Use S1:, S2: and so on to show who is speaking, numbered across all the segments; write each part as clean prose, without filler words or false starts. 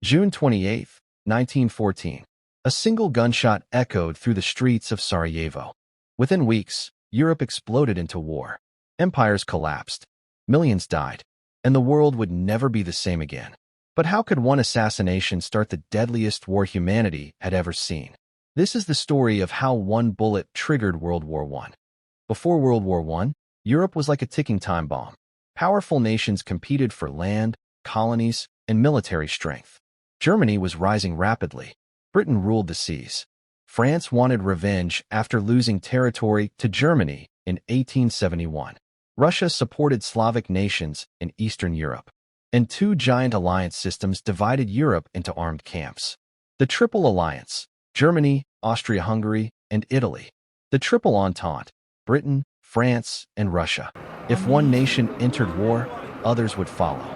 S1: June 28, 1914. A single gunshot echoed through the streets of Sarajevo. Within weeks, Europe exploded into war. Empires collapsed. Millions died. And the world would never be the same again. But how could one assassination start the deadliest war humanity had ever seen? This is the story of how one bullet triggered World War I. Before World War I, Europe was like a ticking time bomb. Powerful nations competed for land, colonies, and military strength. Germany was rising rapidly. Britain ruled the seas. France wanted revenge after losing territory to Germany in 1871. Russia supported Slavic nations in Eastern Europe. And two giant alliance systems divided Europe into armed camps. The Triple Alliance: Germany, Austria-Hungary, and Italy. The Triple Entente: Britain, France, and Russia. If one nation entered war, others would follow.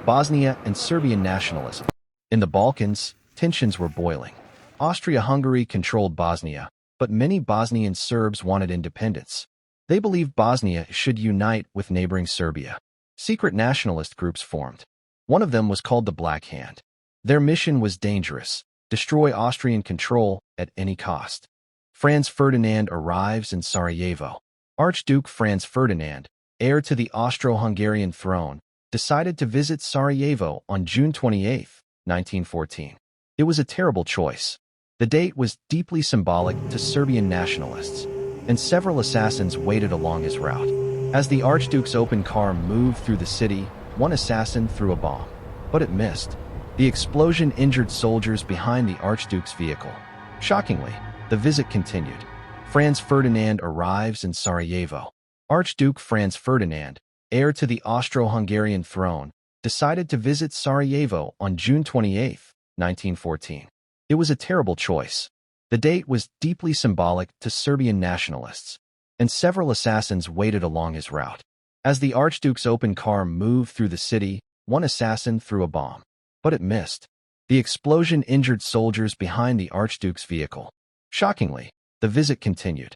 S1: Bosnia and Serbian nationalism. In the Balkans, tensions were boiling. Austria-Hungary controlled Bosnia, but many Bosnian Serbs wanted independence. They believed Bosnia should unite with neighboring Serbia. Secret nationalist groups formed. One of them was called the Black Hand. Their mission was dangerous: destroy Austrian control at any cost. Franz Ferdinand arrives in Sarajevo. Archduke Franz Ferdinand, heir to the Austro-Hungarian throne, decided to visit Sarajevo on June 28, 1914. It was a terrible choice. The date was deeply symbolic to Serbian nationalists, and several assassins waited along his route. As the Archduke's open car moved through the city, one assassin threw a bomb, but it missed. The explosion injured soldiers behind the Archduke's vehicle. Shockingly, the visit continued. Franz Ferdinand arrives in Sarajevo. Archduke Franz Ferdinand, heir to the Austro-Hungarian throne, decided to visit Sarajevo on June 28, 1914. It was a terrible choice. The date was deeply symbolic to Serbian nationalists, and several assassins waited along his route. As the Archduke's open car moved through the city, one assassin threw a bomb, but it missed. The explosion injured soldiers behind the Archduke's vehicle. Shockingly, the visit continued.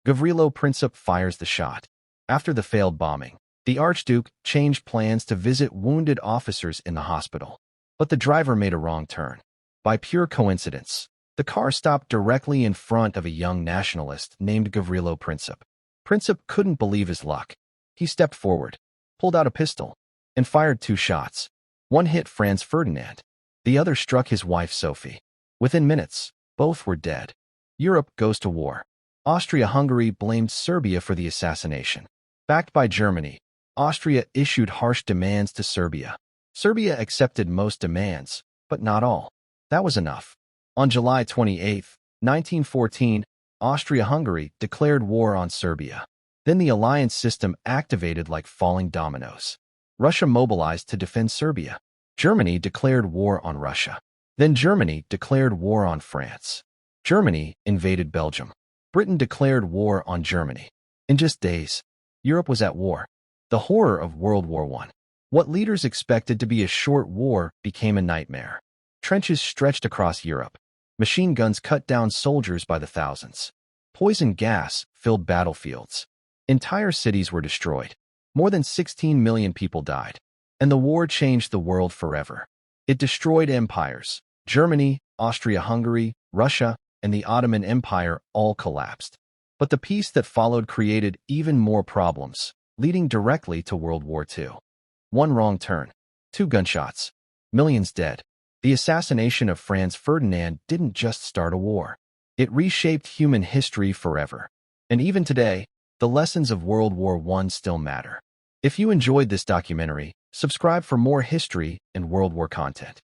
S1: Gavrilo Princip fires the shot. After the failed bombing, the Archduke changed plans to visit wounded officers in the hospital. But the driver made a wrong turn. By pure coincidence, the car stopped directly in front of a young nationalist named Gavrilo Princip. Princip couldn't believe his luck. He stepped forward, pulled out a pistol, and fired 2 shots. One hit Franz Ferdinand. The other struck his wife Sophie. Within minutes, both were dead. Europe goes to war. Austria-Hungary blamed Serbia for the assassination. Backed by Germany, Austria issued harsh demands to Serbia. Serbia accepted most demands, but not all. That was enough. On July 28, 1914, Austria-Hungary declared war on Serbia. Then the alliance system activated like falling dominoes. Russia mobilized to defend Serbia. Germany declared war on Russia. Then Germany declared war on France. Germany invaded Belgium. Britain declared war on Germany. In just days, Europe was at war. The horror of World War I. What leaders expected to be a short war became a nightmare. Trenches stretched across Europe. Machine guns cut down soldiers by the thousands. Poison gas filled battlefields. Entire cities were destroyed. More than 16 million people died. And the war changed the world forever. It destroyed empires. Germany, Austria-Hungary, Russia, and the Ottoman Empire all collapsed. But the peace that followed created even more problems, leading directly to World War II. One wrong turn. 2 gunshots. Millions dead. The assassination of Franz Ferdinand didn't just start a war. It reshaped human history forever. And even today, the lessons of World War I still matter. If you enjoyed this documentary, subscribe for more history and World War content.